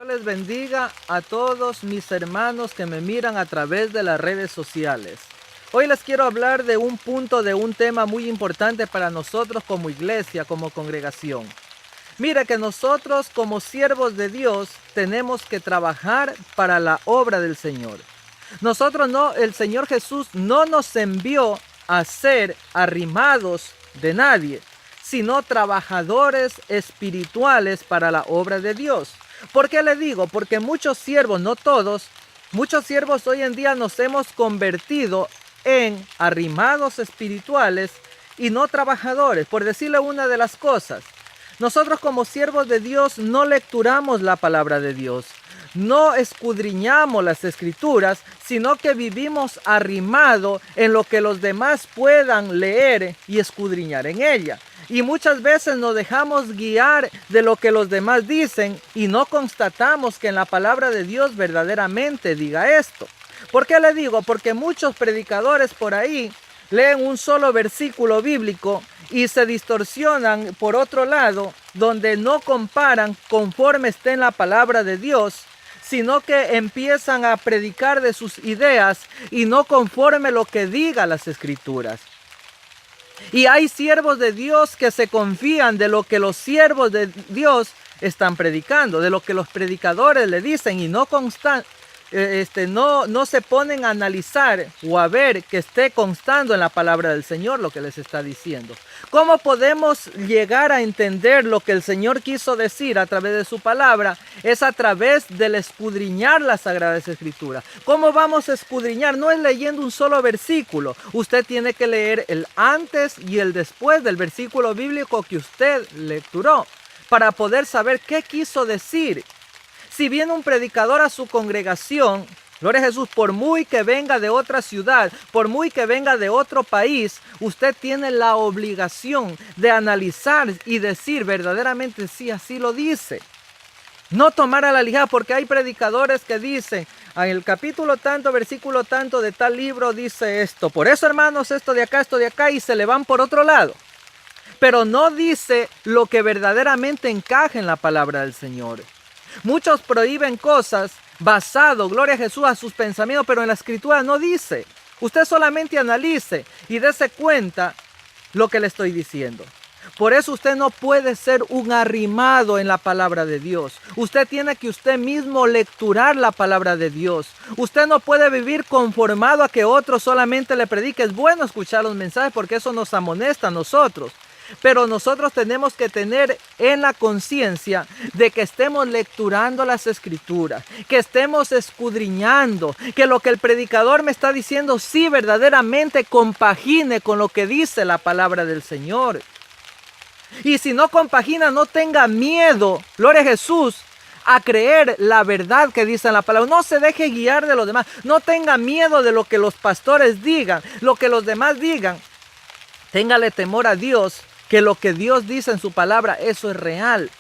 Les bendiga a todos mis hermanos que me miran a través de las redes sociales. Hoy les quiero hablar de un punto, de un tema muy importante para nosotros como iglesia, como congregación. Mira que nosotros como siervos de Dios tenemos que trabajar para la obra del Señor. El Señor Jesús no nos envió a ser arrimados de nadie, sino trabajadores espirituales para la obra de Dios. ¿Por qué le digo? Porque muchos siervos, no todos, muchos siervos hoy en día nos hemos convertido en arrimados espirituales y no trabajadores. Por decirle una de las cosas, nosotros como siervos de Dios no lecturamos la palabra de Dios, no escudriñamos las escrituras, sino que vivimos arrimado en lo que los demás puedan leer y escudriñar en ella. Y muchas veces nos dejamos guiar de lo que los demás dicen y no constatamos que en la palabra de Dios verdaderamente diga esto. ¿Por qué le digo? Porque muchos predicadores por ahí leen un solo versículo bíblico y se distorsionan por otro lado, donde no comparan conforme esté en la palabra de Dios, sino que empiezan a predicar de sus ideas y no conforme lo que diga las escrituras. Y hay siervos de Dios que se confían de lo que los siervos de Dios están predicando, de lo que los predicadores le dicen y no se ponen a analizar o a ver que esté constando en la palabra del Señor lo que les está diciendo. ¿Cómo podemos llegar a entender lo que el Señor quiso decir a través de su palabra? Es a través del escudriñar las Sagradas Escrituras. ¿Cómo vamos a escudriñar? No es leyendo un solo versículo. Usted tiene que leer el antes y el después del versículo bíblico que usted lecturó para poder saber qué quiso decir. Si viene un predicador a su congregación, gloria a Jesús, por muy que venga de otra ciudad, por muy que venga de otro país, usted tiene la obligación de analizar y decir verdaderamente sí, así lo dice. No tomar a la ligera, porque hay predicadores que dicen, en el capítulo tanto, versículo tanto de tal libro dice esto. Por eso, hermanos, esto de acá, y se le van por otro lado. Pero no dice lo que verdaderamente encaja en la palabra del Señor. Muchos prohíben cosas basado, gloria a Jesús, a sus pensamientos, pero en la escritura no dice. Usted solamente analice y dése cuenta lo que le estoy diciendo. Por eso usted no puede ser un arrimado en la palabra de Dios. Usted tiene que usted mismo lecturar la palabra de Dios. Usted no puede vivir conformado a que otro solamente le predique. Es bueno escuchar los mensajes porque eso nos amonesta a nosotros. Pero nosotros tenemos que tener en la conciencia de que estemos lecturando las escrituras, que estemos escudriñando, que lo que el predicador me está diciendo sí verdaderamente compagine con lo que dice la palabra del Señor. Y si no compagina, no tenga miedo, gloria a Jesús, a creer la verdad que dice la palabra. No se deje guiar de los demás, no tenga miedo de lo que los pastores digan, lo que los demás digan. Téngale temor a Dios, que lo que Dios dice en su palabra, eso es real.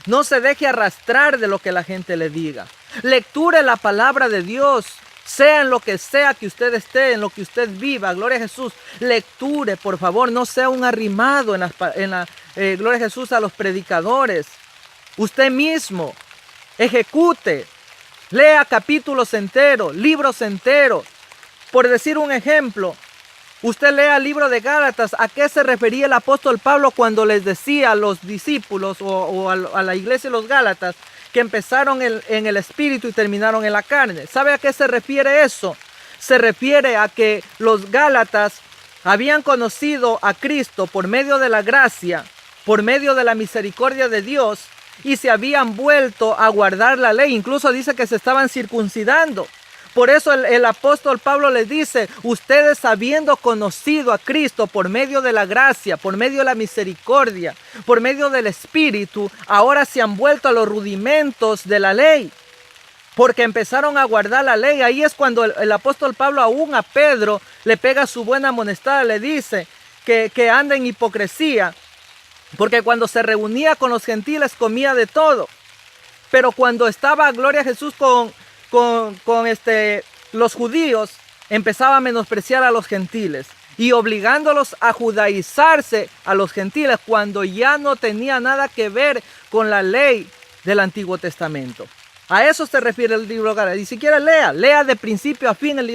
No se deje arrastrar de lo que la gente le diga. Lecture la palabra de Dios, sea en lo que sea que usted esté, en lo que usted viva, gloria a Jesús. Lecture, por favor, no sea un arrimado gloria a Jesús, a los predicadores. Usted mismo ejecute, lea capítulos enteros, libros enteros. Por decir un ejemplo, usted lea el libro de Gálatas. ¿A qué se refería el apóstol Pablo cuando les decía a los discípulos o a la iglesia de los Gálatas que empezaron en el espíritu y terminaron en la carne? ¿Sabe a qué se refiere eso? Se refiere a que los Gálatas habían conocido a Cristo por medio de la gracia, por medio de la misericordia de Dios, y se habían vuelto a guardar la ley. Incluso dice que se estaban circuncidando. Por eso el apóstol Pablo les dice, ustedes habiendo conocido a Cristo por medio de la gracia, por medio de la misericordia, por medio del Espíritu, ahora se han vuelto a los rudimentos de la ley, porque empezaron a guardar la ley. Ahí es cuando el apóstol Pablo aún a Pedro le pega su buena amonestada, le dice que anda en hipocresía, porque cuando se reunía con los gentiles comía de todo, pero cuando estaba, gloria a Jesús, con los judíos, empezaba a menospreciar a los gentiles y obligándolos a judaizarse a los gentiles cuando ya no tenía nada que ver con la ley del Antiguo Testamento. A eso se refiere el libro de Gálatas. Ni siquiera lea de principio a fin el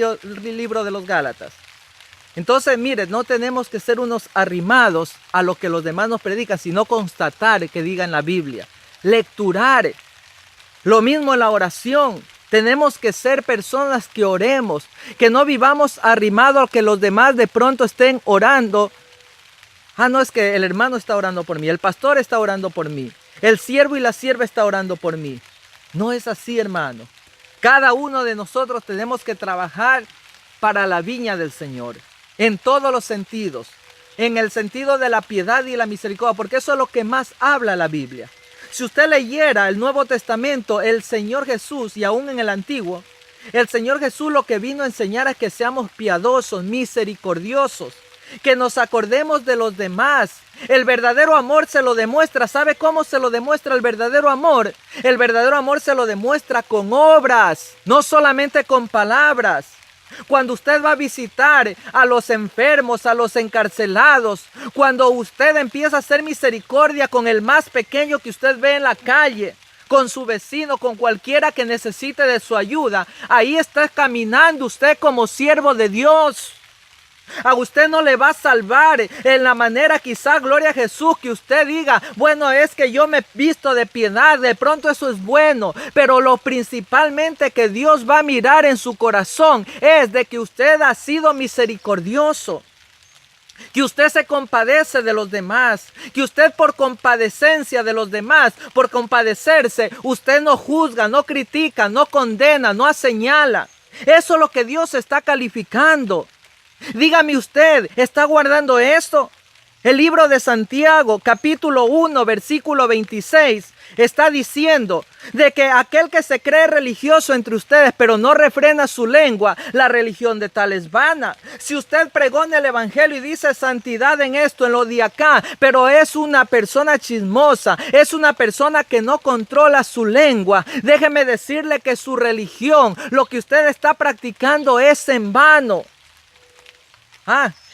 libro de los Gálatas. Entonces, mire, no tenemos que ser unos arrimados a lo que los demás nos predican, sino constatar que diga en la Biblia. Lecturar. Lo mismo en la oración. Tenemos que ser personas que oremos, que no vivamos arrimados a que los demás de pronto estén orando. No, es que el hermano está orando por mí, el pastor está orando por mí, el siervo y la sierva está orando por mí. No es así, hermano. Cada uno de nosotros tenemos que trabajar para la viña del Señor, en todos los sentidos, en el sentido de la piedad y la misericordia, porque eso es lo que más habla la Biblia. Si usted leyera el Nuevo Testamento, el Señor Jesús, y aún en el Antiguo, el Señor Jesús lo que vino a enseñar es que seamos piadosos, misericordiosos, que nos acordemos de los demás. El verdadero amor se lo demuestra. ¿Sabe cómo se lo demuestra el verdadero amor? El verdadero amor se lo demuestra con obras, no solamente con palabras. Cuando usted va a visitar a los enfermos, a los encarcelados, cuando usted empieza a hacer misericordia con el más pequeño que usted ve en la calle, con su vecino, con cualquiera que necesite de su ayuda, ahí está caminando usted como siervo de Dios. A usted no le va a salvar en la manera, quizá, gloria a Jesús, que usted diga, bueno, es que yo me visto de piedad, de pronto eso es bueno, pero lo principalmente que Dios va a mirar en su corazón es de que usted ha sido misericordioso, que usted se compadece de los demás, que usted por compadecencia de los demás, por compadecerse, usted no juzga, no critica, no condena, no señala. Eso es lo que Dios está calificando. Dígame usted, ¿está guardando esto? El libro de Santiago, capítulo 1, versículo 26, está diciendo de que aquel que se cree religioso entre ustedes, pero no refrena su lengua, la religión de tal es vana. Si usted pregona el evangelio y dice santidad en esto, en lo de acá, pero es una persona chismosa, es una persona que no controla su lengua, déjeme decirle que su religión, lo que usted está practicando es en vano.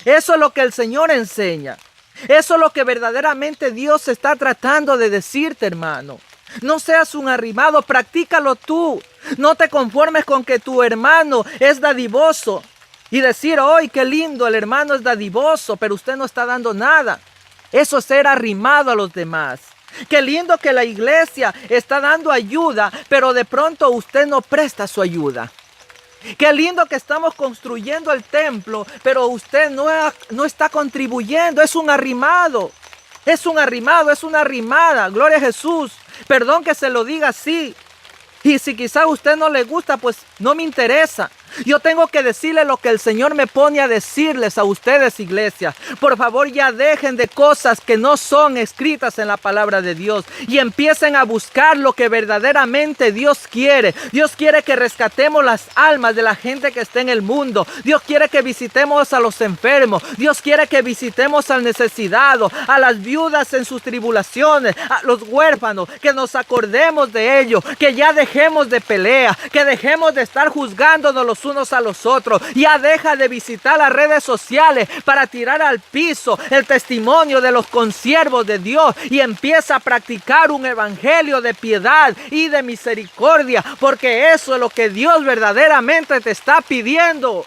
Eso es lo que el Señor enseña. Eso es lo que verdaderamente Dios está tratando de decirte, hermano. No seas un arrimado, practícalo tú. No te conformes con que tu hermano es dadivoso y decir, ¡ay, qué lindo! El hermano es dadivoso, pero usted no está dando nada. Eso es ser arrimado a los demás. Qué lindo que la iglesia está dando ayuda, pero de pronto usted no presta su ayuda. Qué lindo que estamos construyendo el templo, pero usted no está contribuyendo. Es un arrimado. Es un arrimado, es una arrimada. Gloria a Jesús. Perdón que se lo diga así. Y si quizá a usted no le gusta, pues no me interesa. Yo tengo que decirle lo que el Señor me pone a decirles a ustedes, iglesia. Por favor, ya dejen de cosas que no son escritas en la palabra de Dios y empiecen a buscar lo que verdaderamente Dios quiere. Dios quiere que rescatemos las almas de la gente que está en el mundo. Dios quiere que visitemos a los enfermos. Dios quiere que visitemos al necesitado, a las viudas en sus tribulaciones, a los huérfanos, que nos acordemos de ellos, que ya dejemos de pelea, que dejemos de estar juzgándonos los unos a los otros. Ya deja de visitar las redes sociales para tirar al piso el testimonio de los consiervos de Dios y empieza a practicar un evangelio de piedad y de misericordia, porque eso es lo que Dios verdaderamente te está pidiendo.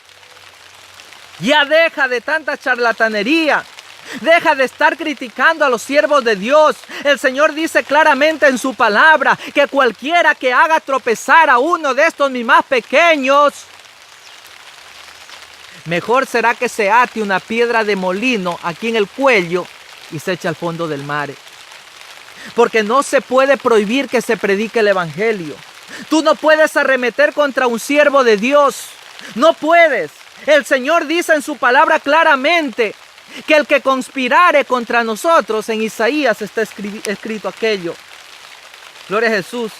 Ya deja de tanta charlatanería. Deja de estar criticando a los siervos de Dios. El Señor dice claramente en su palabra que cualquiera que haga tropezar a uno de estos mis más pequeños, mejor será que se ate una piedra de molino aquí en el cuello y se eche al fondo del mar. Porque no se puede prohibir que se predique el evangelio. Tú no puedes arremeter contra un siervo de Dios. No puedes. El Señor dice en su palabra claramente que el que conspirare contra nosotros, en Isaías está escrito aquello. Gloria a Jesús.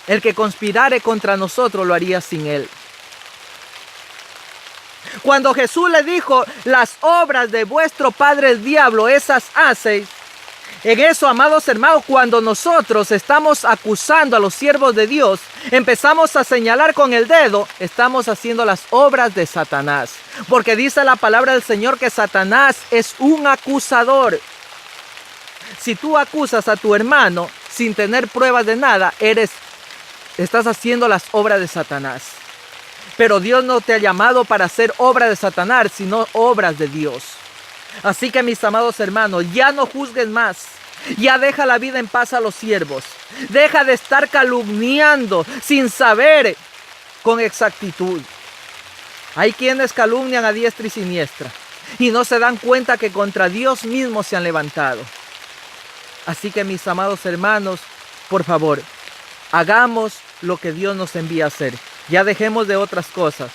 El que conspirare contra nosotros lo haría sin él. Cuando Jesús le dijo, las obras de vuestro padre el diablo, esas hacéis. En eso, amados hermanos, cuando nosotros estamos acusando a los siervos de Dios, empezamos a señalar con el dedo, estamos haciendo las obras de Satanás. Porque dice la palabra del Señor que Satanás es un acusador. Si tú acusas a tu hermano, sin tener pruebas de nada, estás haciendo las obras de Satanás. Pero Dios no te ha llamado para hacer obras de Satanás, sino obras de Dios. Así que, mis amados hermanos, ya no juzgues más. Ya deja la vida en paz a los siervos. Deja de estar calumniando sin saber con exactitud. Hay quienes calumnian a diestra y siniestra y no se dan cuenta que contra Dios mismo se han levantado. Así que, mis amados hermanos, por favor, hagamos lo que Dios nos envía a hacer. Ya dejemos de otras cosas.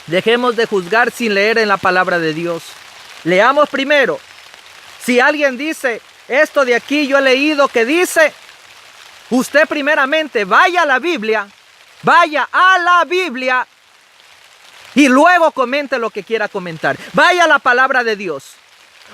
Dejemos de juzgar sin leer en la palabra de Dios. Leamos primero. Si alguien dice, esto de aquí yo he leído que dice, usted primeramente vaya a la Biblia y luego comente lo que quiera comentar. Vaya a la palabra de Dios.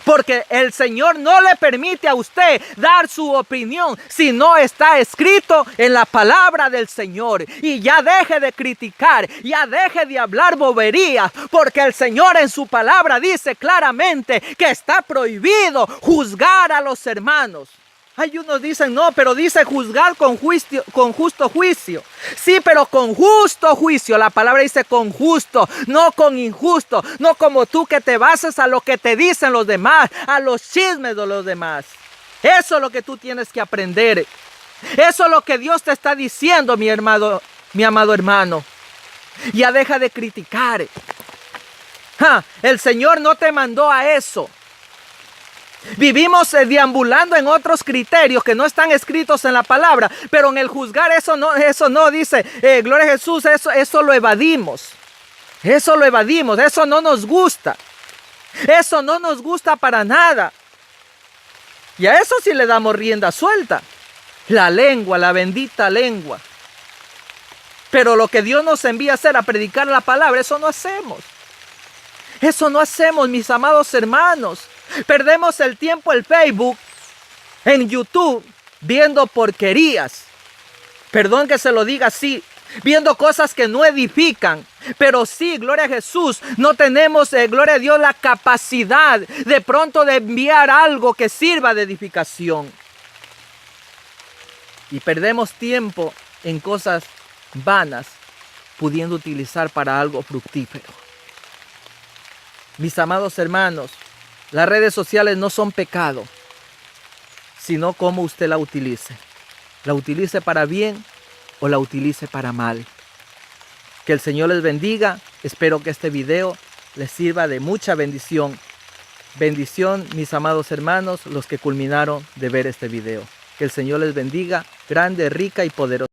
Porque el Señor no le permite a usted dar su opinión si no está escrito en la palabra del Señor. Y ya deje de criticar, ya deje de hablar boberías, porque el Señor en su palabra dice claramente que está prohibido juzgar a los hermanos. Hay unos dicen, no, pero dice juzgar con justo juicio. Sí, pero con justo juicio. La palabra dice con justo, no con injusto. No como tú que te bases a lo que te dicen los demás, a los chismes de los demás. Eso es lo que tú tienes que aprender. Eso es lo que Dios te está diciendo, mi amado hermano. Ya deja de criticar. El Señor no te mandó a eso. Vivimos deambulando en otros criterios que no están escritos en la palabra, pero en el juzgar eso no dice, gloria a Jesús, eso lo evadimos. Eso lo evadimos, eso no nos gusta. Eso no nos gusta para nada. Y a eso sí le damos rienda suelta. La lengua, la bendita lengua. Pero lo que Dios nos envía a hacer, a predicar la palabra, eso no hacemos. Eso no hacemos, mis amados hermanos. Perdemos el tiempo en Facebook, en YouTube, viendo porquerías. Perdón que se lo diga así. Viendo cosas que no edifican. Pero sí, gloria a Jesús, no tenemos, gloria a Dios, la capacidad de pronto de enviar algo que sirva de edificación. Y perdemos tiempo en cosas vanas, pudiendo utilizar para algo fructífero. Mis amados hermanos, las redes sociales no son pecado, sino cómo usted la utilice. La utilice para bien o la utilice para mal. Que el Señor les bendiga. Espero que este video les sirva de mucha bendición. Bendición, mis amados hermanos, los que culminaron de ver este video. Que el Señor les bendiga, grande, rica y poderosa.